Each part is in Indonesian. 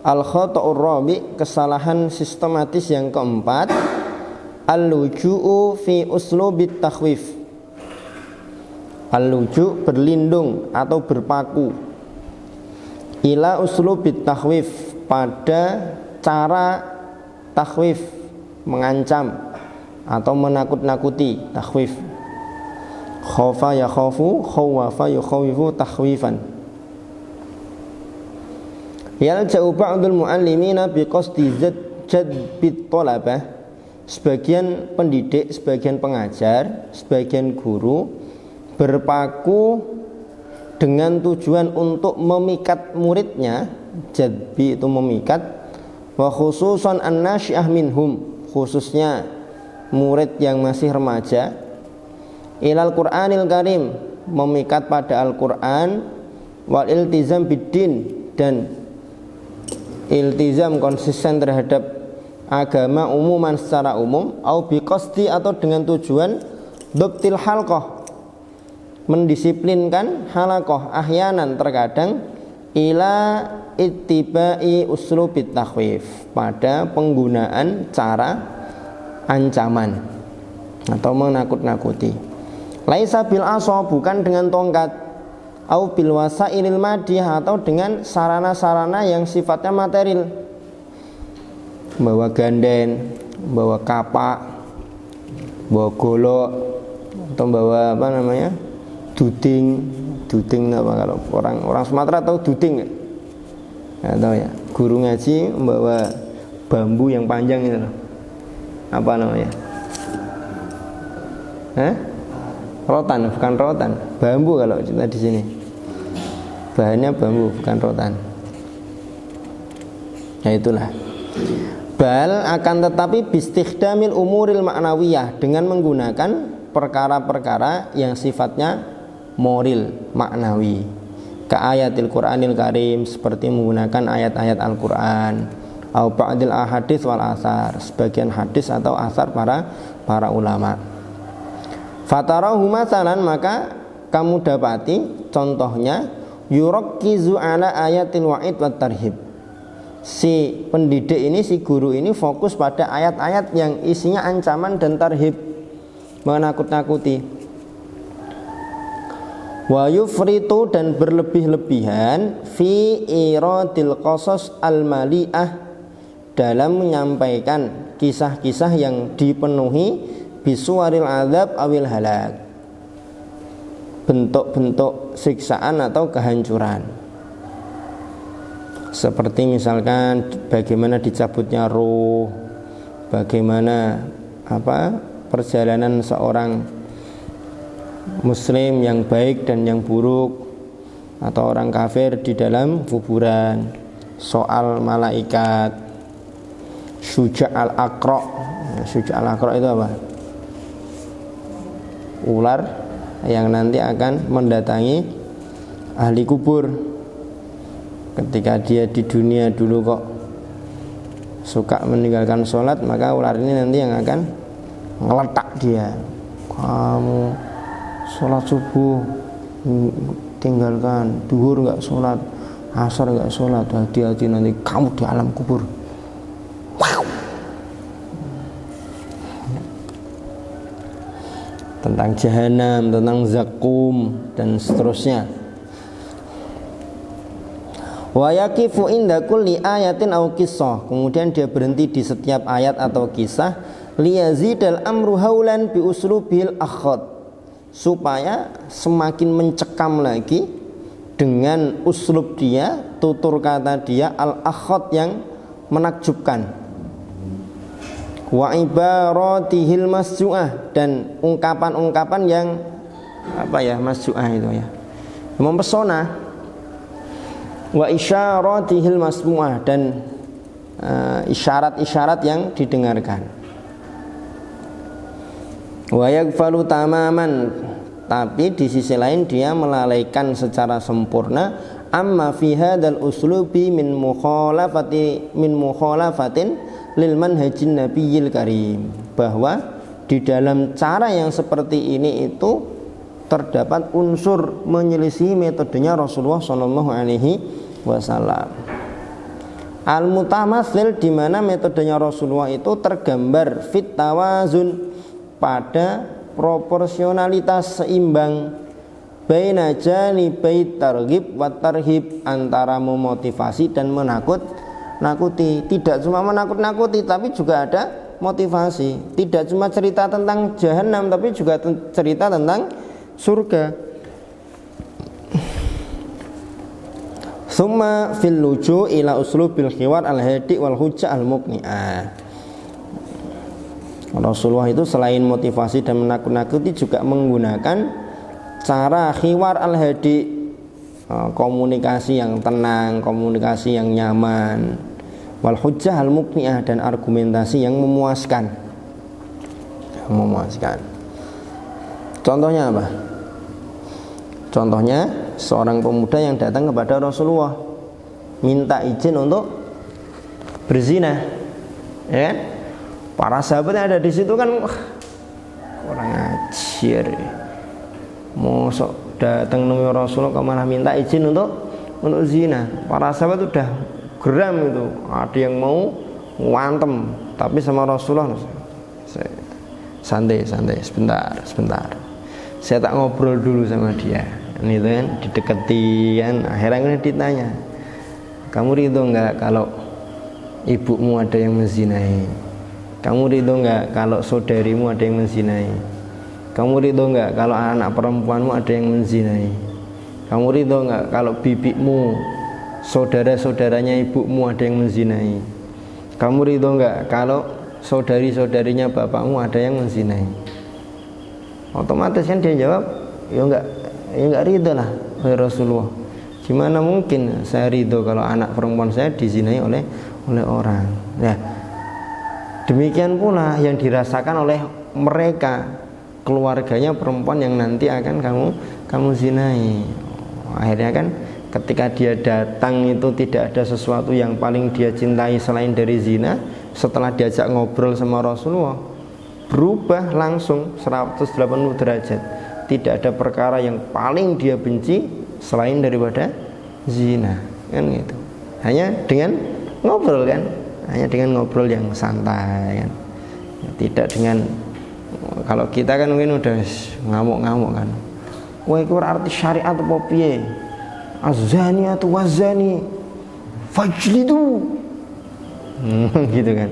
Al-khata'ur rabi', kesalahan sistematis yang keempat, al-luju'u fi uslubit takhwif. Al-luju' berlindung atau berpaku, ila uslubit takhwif, pada cara takhwif, mengancam atau menakut-nakuti, takhwif. Khafa yakhafu, khawafa yukhawifu takhwifan. Yalja'u ba'dul mu'allimina biqasdi jadbit thalabah. Sebagian pendidik, sebagian pengajar, sebagian guru berpaku dengan tujuan untuk memikat muridnya. Jadbi itu memikat. Wa khususan an-nasyi'ah minhum, khususnya murid yang masih remaja. Ilal Qur'anil Karim, memikat pada Al-Qur'an. Wal iltizam biddin, dan iltizam konsisten terhadap agama umuman secara umum. Au biqasdi, atau dengan tujuan dhabtil halqah, mendisiplinkan halaqah, ahyanan terkadang, ila ittiba'i uslubit takhwif, pada penggunaan cara ancaman atau menakut-nakuti. Laisa bil asa, bukan dengan tongkat. Au bil wasailil madiyah, atau dengan sarana-sarana yang sifatnya material, bawa ganden, bawa kapak, bawa golok, atau bawa apa namanya, duding apa, kalau orang Sumatera tahu duding nggak tahu ya. Guru ngaji membawa bambu yang panjang itu loh, apa namanya, rotan, bukan rotan, bambu kalau kita di sini. Bahannya bambu, bukan rotan. Ya itulah. Bal, akan tetapi bistikhdamil umuril ma'nawiyah, dengan menggunakan perkara-perkara yang sifatnya moral, maknawi. Ka ayatil Qur'anil Karim, seperti menggunakan ayat-ayat Al-Qur'an. Au ba'dil ahadits wal asar, sebagian hadis atau asar para ulama. Fatarahu masalan, maka kamu dapati contohnya, yurakkizu ala ayatil wa'id wat tarhib. Si pendidik ini, si guru ini fokus pada ayat-ayat yang isinya ancaman dan tarhib, menakut-nakuti. Wa yufritu, dan berlebih-lebihan, fi iradil qasas al-mali'ah, dalam menyampaikan kisah-kisah yang dipenuhi bisuwaril azab awil halak, bentuk-bentuk siksaan atau kehancuran. Seperti misalkan bagaimana dicabutnya ruh, bagaimana perjalanan seorang muslim yang baik dan yang buruk, atau orang kafir di dalam kuburan, soal malaikat, Syuja' al-Aqra. Syuja' al-Aqra itu apa? Ular yang nanti akan mendatangi ahli kubur. Ketika dia di dunia dulu kok suka meninggalkan sholat, maka ular ini nanti yang akan ngeletak dia. Kamu sholat subuh tinggalkan, duhur nggak sholat, asar nggak sholat, hati-hati nanti kamu di alam kubur. Wow. Tentang jahanam, tentang zakum, dan seterusnya. Wa yaqifu inda kulli ayatin aw qissah, kemudian dia berhenti di setiap ayat atau kisah, liyazidal amru haulan bi uslubil akhad, supaya semakin mencekam lagi dengan uslub dia, tutur kata dia, al-akhad, yang menakjubkan. Wa ibaratihil masju'ah, dan ungkapan-ungkapan yang masju'ah itu ya, mempesona. Wa isyaratihil masmu'ah, dan isyarat-isyarat yang didengarkan. Wa yaghfalu tamaman, tapi di sisi lain dia melalaikan secara sempurna amma fi hadzal uslubi min mukhalafatin lil manhajin nabiyil karim, bahwa di dalam cara yang seperti ini itu terdapat unsur menyelisih metodenya Rasulullah sallallahu alaihi wasallam. Al-mutamatsil, di mana metodenya Rasulullah itu tergambar fit tawazun, pada proporsionalitas seimbang, baina janibai targhib wa tarhib, antara memotivasi dan menakut-nakuti. Tidak cuma menakut-nakuti tapi juga ada motivasi. Tidak cuma cerita tentang jahanam tapi juga cerita tentang surga. Summa fil luju ila uslubil khiwar al-hadi wal hujjah al-muqni'ah. Rasulullah itu selain motivasi dan menakut-nakuti juga menggunakan cara khiwar al-hadi, komunikasi yang tenang, komunikasi yang nyaman, wal hujjah al-muqni'ah, dan argumentasi yang memuaskan. Contohnya apa? Contohnya seorang pemuda yang datang kepada Rasulullah minta izin untuk berzina, ya kan? Para sahabat yang ada di situ kan, wah, kurang ajar, mosok datang nemu Rasulullah kok malah minta izin untuk zina. Para sahabat udah geram itu, ada yang mau ngantem, tapi sama Rasulullah, santai sebentar, saya tak ngobrol dulu sama dia. Ini tuh kan dideketi kan, akhirnya ditanya, kamu ridho nggak kalau ibumu ada yang menzinai? Kamu ridho nggak kalau saudarimu ada yang menzinai? Kamu ridho nggak kalau anak perempuanmu ada yang menzinai? Kamu ridho nggak kalau bibimu, saudara-saudaranya ibumu ada yang menzinai? Kamu ridho nggak kalau saudari-saudarinya bapakmu ada yang menzinai? Otomatis kan dia jawab, ya enggak ridho lah, oleh Rasulullah. Gimana mungkin saya ridho kalau anak perempuan saya dizinai oleh orang? Ya, demikian pula yang dirasakan oleh mereka, keluarganya perempuan yang nanti akan kamu zinai. Akhirnya kan ketika dia datang itu tidak ada sesuatu yang paling dia cintai selain dari zina. Setelah diajak ngobrol sama Rasulullah, berubah langsung 180 derajat. Tidak ada perkara yang paling dia benci selain daripada zina, kan gitu. Hanya dengan ngobrol kan, hanya dengan ngobrol yang santai kan. Tidak dengan, kalau kita kan mungkin udah ngamuk-ngamuk kan. Wah, itu arti syariat apa piye? Az-zani atau wazani fajlidu. Gitu kan.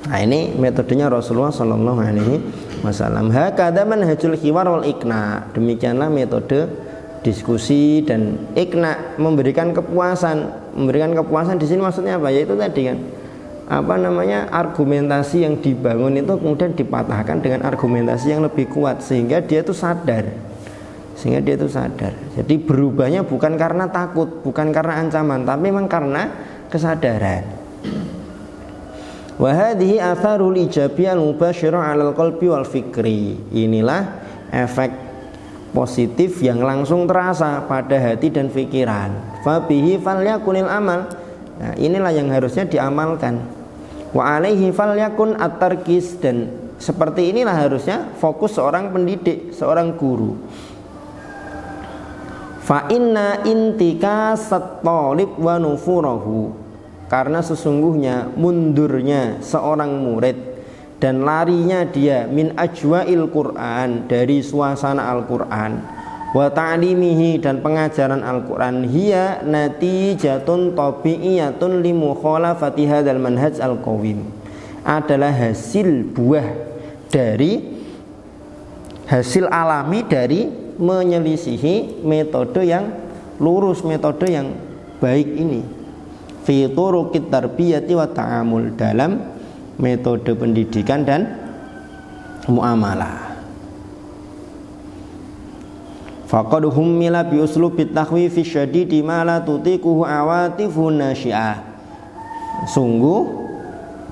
Nah, ini metodenya Rasulullah sallallahu alaihi wasallam. Hakadha manhajul hiwar wal iqna. Demikianlah metode diskusi dan iqna, memberikan kepuasan. Memberikan kepuasan di sini maksudnya apa? Yaitu tadi kan, argumentasi yang dibangun itu kemudian dipatahkan dengan argumentasi yang lebih kuat sehingga dia itu sadar. Jadi berubahnya bukan karena takut, bukan karena ancaman, tapi memang karena kesadaran. Wa hadhihi atharul ijabiyyah al-mubasyirah 'alal qalbi wal fikri. Inilah efek positif yang langsung terasa pada hati dan pikiran. Fa bihi falyakunil amal. Nah, inilah yang harusnya diamalkan. Wa alaihi falyakun at-tarkis, dan seperti inilah harusnya fokus seorang pendidik, seorang guru. Fa inna intikasat talib wa nufurahu, karena sesungguhnya mundurnya seorang murid dan larinya dia min ajwa'il Qur'an, dari suasana Al-Qur'an, wa ta'limihi, dan pengajaran Al-Qur'an, hiya natijatun tabi'iyatun li mukhalafati hadzal manhaj al-qawim, adalah hasil buah dari, hasil alami dari menyelisihi metode yang lurus, metode yang baik ini, fi turuqit tarbiyati wa ta'amul, dalam metode pendidikan dan muamalah. Faqad hummila bi uslubit takhwifi syadidi ma la tutiquhu awatifun nasyi'ah. Sungguh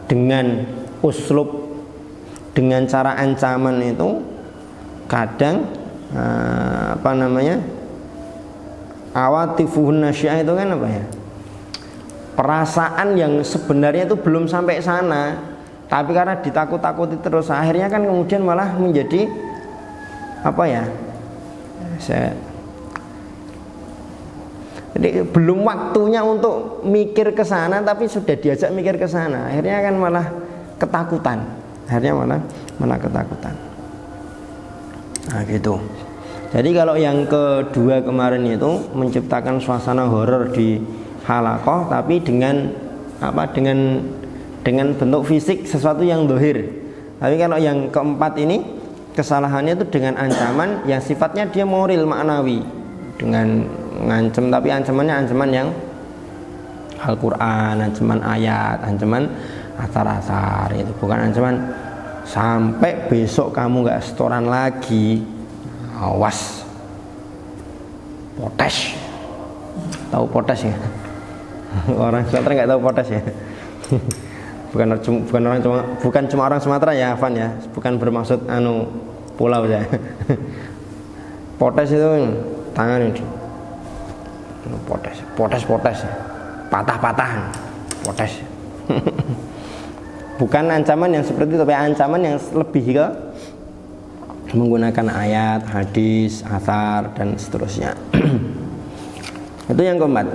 dengan uslub, dengan cara ancaman itu kadang awatifun nasyi'ah itu kan apa ya? Perasaan yang sebenarnya itu belum sampai sana, tapi karena ditakut-takuti terus, akhirnya kan kemudian malah menjadi Jadi belum waktunya untuk mikir ke sana, tapi sudah diajak mikir ke sana. Akhirnya kan malah ketakutan. Akhirnya malah ketakutan. Nah gitu. Jadi kalau yang kedua kemarin itu menciptakan suasana horor di halaqah, tapi dengan dengan bentuk fisik sesuatu yang dohir. Tapi kalau yang keempat ini kesalahannya itu dengan ancaman yang sifatnya dia moral maknawi, dengan ngancem, tapi ancamannya ancaman yang Al-Quran, ancaman ayat, ancaman asar-asar, itu bukan ancaman sampai besok kamu nggak setoran lagi, awas potes. Tahu potes ya? Orang Sumatera nggak tahu potes ya? bukan cuma orang Sumatera ya, Afan ya, bukan bermaksud pulau ya. Potes itu tangan ini, potes patah-patahan, potes. Bukan ancaman yang seperti itu, tapi ancaman yang lebih ke menggunakan ayat, hadis, asar dan seterusnya. Itu yang keempat.